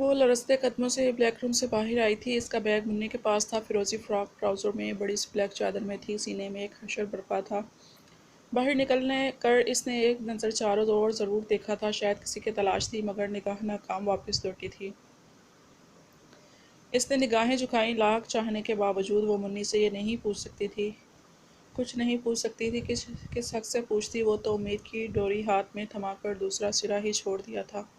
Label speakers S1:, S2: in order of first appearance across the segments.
S1: वो लरजते कदमों से ब्लैक रूम से बाहर आई थी। इसका बैग मुन्नी के पास था। फिरोजी फ्रॉक ट्राउज़र में बड़ी सी ब्लैक चादर में थी। सीने में एक हशर बरपा था। बाहर निकलने कर इसने एक नज़र चारों ओर ज़रूर देखा था। शायद किसी की तलाश थी, मगर निगाह नाकाम वापस लौटी थी। इसने निगाहें झुकाई। लाख चाहने के बावजूद वो मुन्नी से ये नहीं पूछ सकती थी, कुछ नहीं पूछ सकती थी। किस किस हक से पूछती? वो तो उम्मीद की डोरी हाथ में थमाकर दूसरा सिरा ही छोड़ दिया था।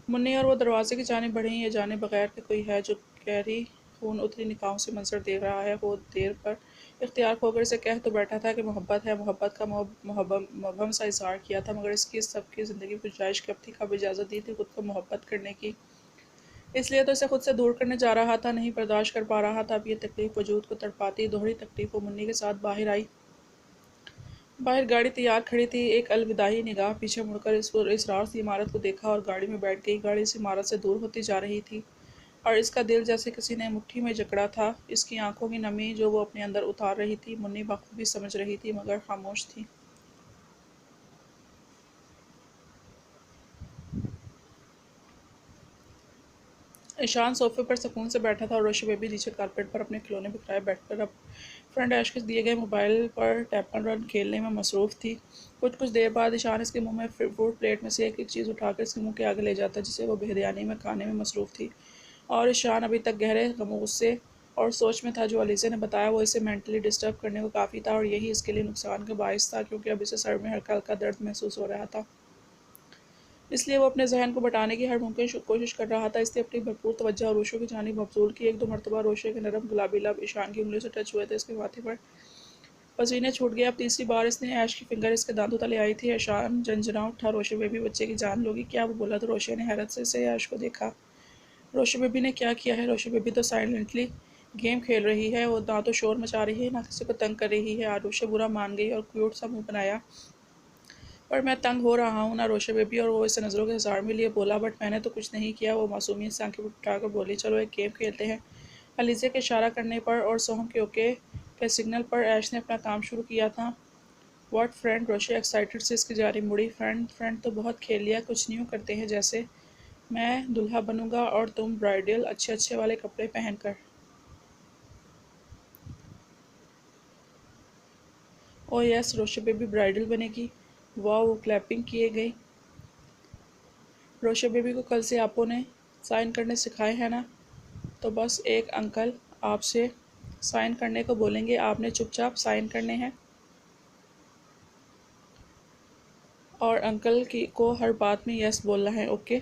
S1: मुन्नी और वो दरवाजे की जाने बढ़ी। ये जाने बगैर कि कोई है जो गहरी खून उतरी निगाहों से मंजर देख रहा है। वो देर पर इख्तियार खोकर इसे कह तो बैठा था कि मोहब्बत है। मोहब्बत का मुबहम सा इजहार किया था, मगर इसकी सबकी ज़िंदगी गुंजाइश कब थी, कब इजाज़त दी थी खुद को मोहब्बत करने की। इसलिए तो इसे खुद से दूर करने जा रहा था, नहीं बर्दाश्त कर पा रहा था। अब ये तकलीफ वजूद को तड़पाती, दोहरी तकलीफ। वो मुन्नी के साथ बाहर आई। बाहर गाड़ी तैयार खड़ी थी। एक अलविदाई निगाह पीछे मुड़कर इस रार सी इमारत को देखा और गाड़ी में बैठ गई। गाड़ी इस इमारत से दूर होती जा रही थी और इसका दिल जैसे किसी ने मुट्ठी में जकड़ा था। इसकी आंखों की नमी जो वो अपने अंदर उतार रही थी, मुन्नी बखूबी समझ रही थी, मगर खामोश थी। ईशान सोफे पर सुकून से बैठा था और रोशी बेबी नीचे कारपेट पर अपने खिलौने बिखराए बैठकर अब फ्रंट ऐश के दिए गए मोबाइल पर टेम्पल रन खेलने में मसरूफ़ थी। कुछ कुछ देर बाद ईशान इसके मुंह में फूड प्लेट में से एक एक चीज़ उठाकर इसके मुंह के आगे ले जाता, जिसे वो बेहयानी में खाने में मसरूफ़ थी। और ईशान अभी तक गहरे गमों, गुस्से और सोच में था। जो अलीज़ा ने बताया वो इसे मेंटली डिस्टर्ब करने को काफ़ी था और यही इसके लिए नुकसान का बायस था, क्योंकि अब इसे सर में हल्का हल्का दर्द महसूस हो रहा था। इसलिए वो अपने जहन को बटाने की हर मुमकिन कोशिश कर रहा था। इसने अपनी भरपूर तवज्जो अरूशों की जानिब मबजूल की। एक दो मरतबा रोशे के नरम गुलाबी लब ईशान की उंगलियों से टच हुए थे। इसके माथे पर पसीने छूट गए। अब तीसरी बार इसने ऐश की फिंगर इसके दांतों तले आई थी। ईशान झंझना उठा। रोशे बेबी बच्चे की जान लोगी क्या? वो बोला तो रोशे ने हैरत से ऐश को देखा। रोशे बेबी ने क्या किया है? रोशे बेबी तो साइलेंटली गेम खेल रही है। वो ना तो शोर मचा रही है, ना किसी को तंग कर रही है। आरुषे बुरा मान गई और क्यूट सा मुंह बनाया। पर मैं तंग हो रहा हूँ ना रोशे बेबी। और वो इसे नज़रों के हज़ार में लिए बोला, बट मैंने तो कुछ नहीं किया। वो मासूमियत से आंखें उठाकर बोली, चलो एक गेम खेलते हैं। अलीज़ा के इशारा करने पर और सोहम के ओके के सिग्नल पर ऐश ने अपना काम शुरू किया था। What friend? रोशे एक्साइटेड से इसकी जारी मुड़ी। फ्रेंड फ्रेंड तो बहुत खेल लिया, कुछ न्यू करते हैं। जैसे मैं दुल्हा बनूंगा और तुम ब्राइडल अच्छे अच्छे वाले कपड़े पहनकर। ओ यस, रोशे बेबी ब्राइडल बनेगी। वाह, वो क्लैपिंग किए गई। रोशे बेबी को कल से आपो ने साइन करने सिखाए हैं ना? तो बस एक अंकल आपसे साइन करने को बोलेंगे, आपने चुपचाप साइन करने हैं और अंकल की को हर बात में यस बोलना है, ओके?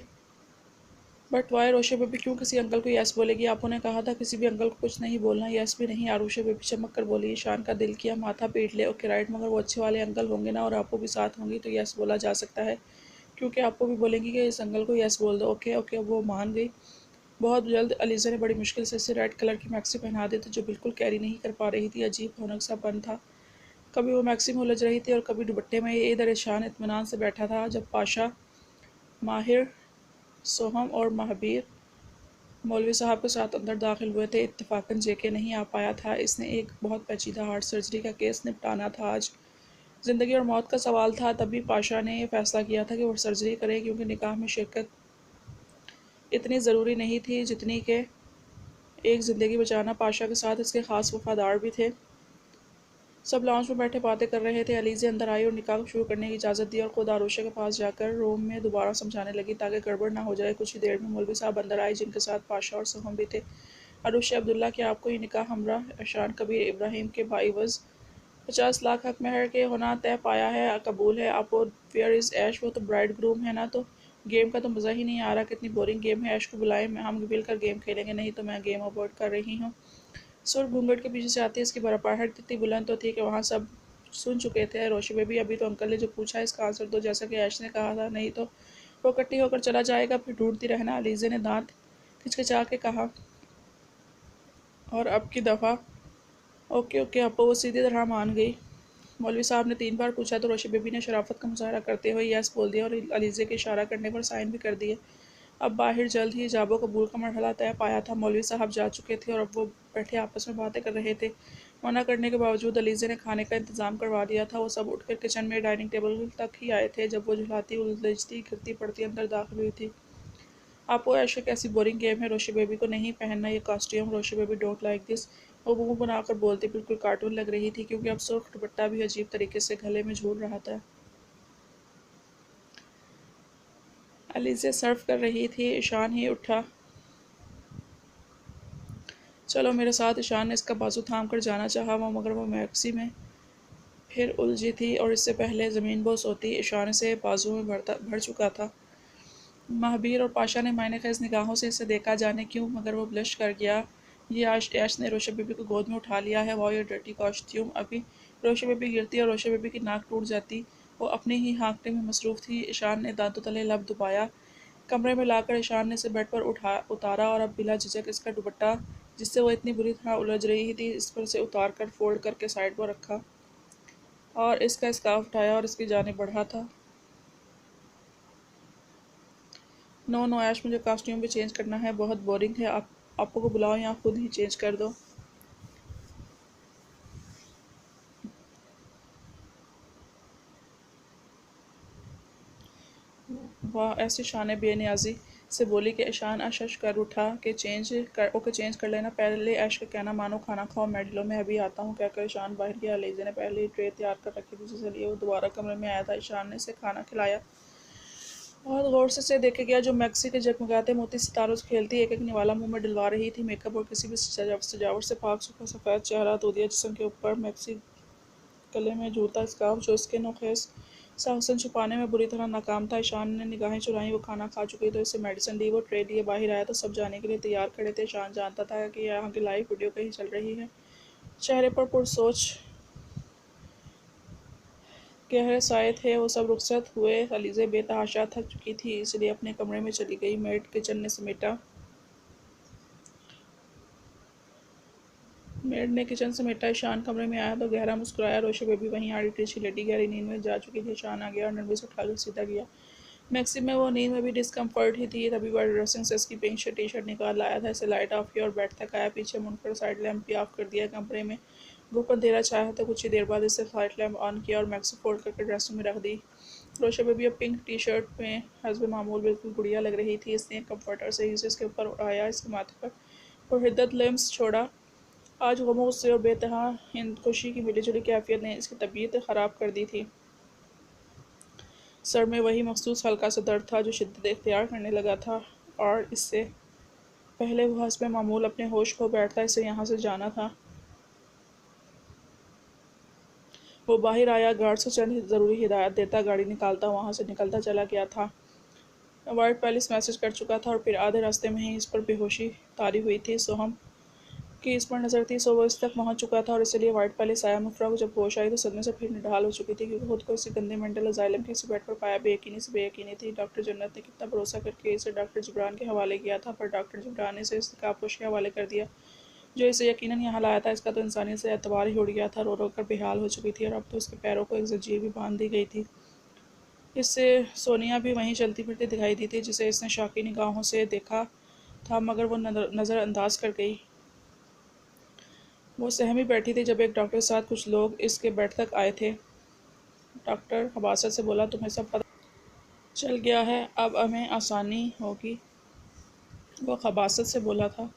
S1: बट वाई रोशे बेबी क्यों किसी अंकल को यस बोलेगी? आपो ने कहा था किसी भी अंकल को कुछ नहीं बोलना, यस भी नहीं। आरुषे बेबी चमक कर बोली। ईशान का दिल किया माथा पीट ले। ओके राइट, मगर वो अच्छे वाले अंकल होंगे ना और आपो भी साथ होंगी तो यस बोला जा सकता है, क्योंकि आपको भी बोलेंगी कि इस अंकल को यस बोल दो। ओके ओके, वो मान गई। बहुत जल्द अलीज़ा ने बड़ी मुश्किल से इसे रेड कलर की मैक्सी पहना दी थी, जो बिल्कुल कैरी नहीं कर पा रही थी। अजीब रौनक सा बन था। कभी वो मैक्सी में उलझ रही थी और कभी दुपट्टे में। इधर ईशान इत्मीनान से बैठा था। जब पाशा, माहिर, सोहम और महाबीर मौलवी साहब के साथ अंदर दाखिल हुए थे, इत्तेफाकन जेके नहीं आ पाया था। इसने एक बहुत पेचीदा हार्ट सर्जरी का केस निपटाना था आज। ज़िंदगी और मौत का सवाल था। तभी पाशा ने यह फैसला किया था कि वो सर्जरी करे, क्योंकि निकाह में शिरकत इतनी ज़रूरी नहीं थी जितनी कि एक ज़िंदगी बचाना। पाशा के साथ इसके ख़ास वफादार भी थे। सब लॉन्च में बैठे बातें कर रहे थे। अलीज़े अंदर आई और निकाह शुरू करने की इजाज़त दी और खुद आरुषा के पास जाकर रूम में दोबारा समझाने लगी ताकि गड़बड़ ना हो जाए। कुछ ही देर में मौलवी साहब अंदर आए, जिनके साथ पाशा और सोहम भी थे। अरुषा अब्दुल्ला, क्या आपको ये निकाह हमरा ईशान कबीर इब्राहिम के बाईवज़ 50 लाख हक महर के होना तय पाया है, कबूल है? आप वेयर इज़ ऐश? वो तो ब्राइड ग्रूम है ना? तो गेम का तो मज़ा ही नहीं आ रहा। कितनी बोरिंग गेम है। ऐश को बुलाएं, हम मिलकर गेम खेलेंगे। नहीं तो मैं गेम अवॉइड कर रही हूँ। सुर घूंघट के पीछे से आती है। इसकी भरपाहट इतनी बुलंद तो थी कि वहाँ सब सुन चुके थे। रोशी बेबी, अभी तो अंकल ने जो पूछा है इसका आंसर दो, जैसा कि ऐश ने कहा था, नहीं तो वो इकट्ठी होकर चला जाएगा, फिर ढूंढती रहना। अलीज़े ने दांत खिचखिचा के कहा। और अब की दफ़ा ओके ओके अपो, वो सीधी तरह मान गई। मौलवी साहब ने 3 बार पूछा तो रोशी बेबी ने शराफत का मुजाहरा करते हुए यस बोल दिया और अलीज़े के इशारा करने पर साइन भी कर दिए। अब बाहर जल्द ही जाबो कबूल का मरहला तय पाया था। मौलवी साहब जा चुके थे और अब वो बैठे आपस में बातें कर रहे थे। मना करने के बावजूद अलीज़े ने खाने का इंतज़ाम करवा दिया था। वो सब उठकर किचन में डाइनिंग टेबल तक ही आए थे जब वो झुलाती उलझती गिरती पड़ती अंदर दाखिल हुई थी। आपको ऐशा कैसी बोरिंग गेम है, रोशी बेबी को नहीं पहनना ये costume, Roshi baby don't like this. वो मुंह बनाकर बोलती बिल्कुल कार्टून लग रही थी, क्योंकि अब सुर्ख दुपट्टा भी अजीब तरीके से गले में झूल रहा था। अलीज़ा सर्व कर रही थी, ईशान ही उठा। चलो मेरे साथ। ईशान ने इसका बाजू थाम कर जाना चाहा, मगर वो मैक्सी में फिर उलझी थी और इससे पहले ज़मीन बोस होती ईशान से बाजू में भर चुका था। महाबीर और पाशा ने मायने खैज निगाहों से इसे देखा, जाने क्यों मगर वो ब्लश कर गया। ये आज ऐश ने रोशा बेबी को गोद में उठा लिया है। वो ये डर्टी कॉस्ट्यूम। अभी रोशा बेबी गिरती और रोशा बेबी की नाक टूट जाती। वो अपने ही हाँकने में मसरूफ़ थी। ईशान ने दांतों तले लब दबाया। कमरे में लाकर ईशान ने इसे बेड पर उतारा और अब बिला झिझक इसका दुपट्टा, जिससे वो इतनी बुरी तरह उलझ रही थी, इस पर से उतार कर फोल्ड करके साइड पर रखा और इसका स्कार्फ उठाया और इसकी जाने बढ़ा था। नो नो ऐश, मुझे कॉस्ट्यूम भी चेंज करना है, बहुत बोरिंग है। आपको को बुलाओ या खुद ही चेंज कर दो। वह ऐसी शान बेनियाजी से बोली कि ईशान अशश कर उठा कि चेंज कर लेना, पहले ऐश का कहना मानो, खाना खाओ, मेडिलो में अभी आता हूँ कहकर ईशान बाहर गया। अलीज़ा ने पहले ही ट्रे तैयार कर रखी थी, जिसके लिए वो दोबारा कमरे में आया था। ईशान ने इसे खाना खिलाया। बहुत गौर से देखे गया, जो मैक्सी के जगमगाते मोती सितारों से खेलती एक एक निवाला मुंह में डलवा रही थी। मेकअप और किसी भी सजावट से पाक सुखा सफ़ेद चेहरा, दूधिया जिस्म के ऊपर मैक्सी गले में जूता स्कार्फ जो इसके नोखेस सा हुस्न छुपाने में बुरी तरह नाकाम था। ईशान ने निगाहें चुराई। वो खाना खा चुकी तो इसे मेडिसिन दी। वो ट्रे लिए बाहर आया तो सब जाने के लिए तैयार खड़े थे। ईशान जानता था कि यहाँ की लाइव वीडियो कहीं चल रही है। चेहरे पर पुरसोच गहरे साए थे। वो सब रुखसत हुए। अलीज़ा बेतहाशा थक चुकी थी, इसलिए अपने कमरे में चली गई। मेड किचन ने समेटा मेड ने किचन समेटा। ईशान कमरे में आया तो गहरा मुस्कुराया। रोशा बेबी वहीं आड़ी टेढ़ी लेटी गहरी नींद में जा चुकी थी। ईशान आ गया और नरमी से उठाकर सीधा गया। मैक्सी में वो नींद में भी डिस्कम्फर्ट ही थी। तभी वह ड्रेसिंग से इसकी पिंक टी शर्ट निकाल लाया था। इसे लाइट ऑफ किया और बेड तक आया। पीछे मुड़कर साइड लैम्प भी ऑफ कर दिया। कमरे में घुप अंधेरा छाया था। कुछ ही देर बाद इसे लाइट लैम्प ऑन किया और मैक्सी फोल्ड करके ड्रेसिंग में रख दी। रोशा बेबी अब पिंक टी शर्ट में हस्ब मामूल बिल्कुल गुड़िया लग रही थी। इसने कम्फर्टर से इसे इसके ऊपर उड़ाया, इसके माथे पर और हिद्दत लेम्स छोड़ा। आज गमों गुस्से और बेतहा खुशी की मिली-जुली कैफियत ने इसकी तबीयत ख़राब कर दी थी। सर में वही मखसूस हल्का सा दर्द था जो शिद्दत इख्तियार करने लगा था और इससे पहले वो हस्ब मामूल अपने होश खो बैठता। इसे यहाँ से जाना था। वो बाहर आया, गार्ड से चंद ज़रूरी हिदायत देता, गाड़ी निकालता, वहाँ से निकलता चला गया था। वाइट पैलेस मैसेज कर चुका था और फिर आधे रास्ते में ही इस पर बेहोशी तारी हुई थी। सोहम कि इस पर नज़र थी, सो वो इस तक पहुंच चुका था और इसलिए वाइट पैलेस आया। मुफ्रा को जब होश आई तो सदमे से फिर निढाल हो चुकी थी, क्योंकि खुद को इसी गंदे मेंटल अजाइलम के इसी बेड पर पाया। बेयकीनी से बेयकीनी थी। डॉक्टर जन्नत ने कितना भरोसा करके इसे डॉक्टर जिब्रान के हवाले किया था, पर डॉक्टर जिब्रान ने इसे इसकापोश के हवाले कर दिया, जो इसे यकीनन यहाँ लाया था। इसका तो इंसानियत से एतबार ही उड़ गया था। रो रो कर बेहाल हो चुकी थी और अब तो इसके पैरों को एक जंजीर भी बांध दी गई थी। इससे सोनिया भी वहीं चलती फिरती दिखाई दी थी, जिसे इसने शाकी निगाहों से देखा था, मगर वो नज़रअंदाज कर गई। वो सहमी बैठी थी जब एक डॉक्टर के साथ कुछ लोग इसके बेड तक आए थे। डॉक्टर खबासत से बोला, तुम्हें सब पता चल गया है, अब हमें आसानी होगी। वो खबासत से बोला था।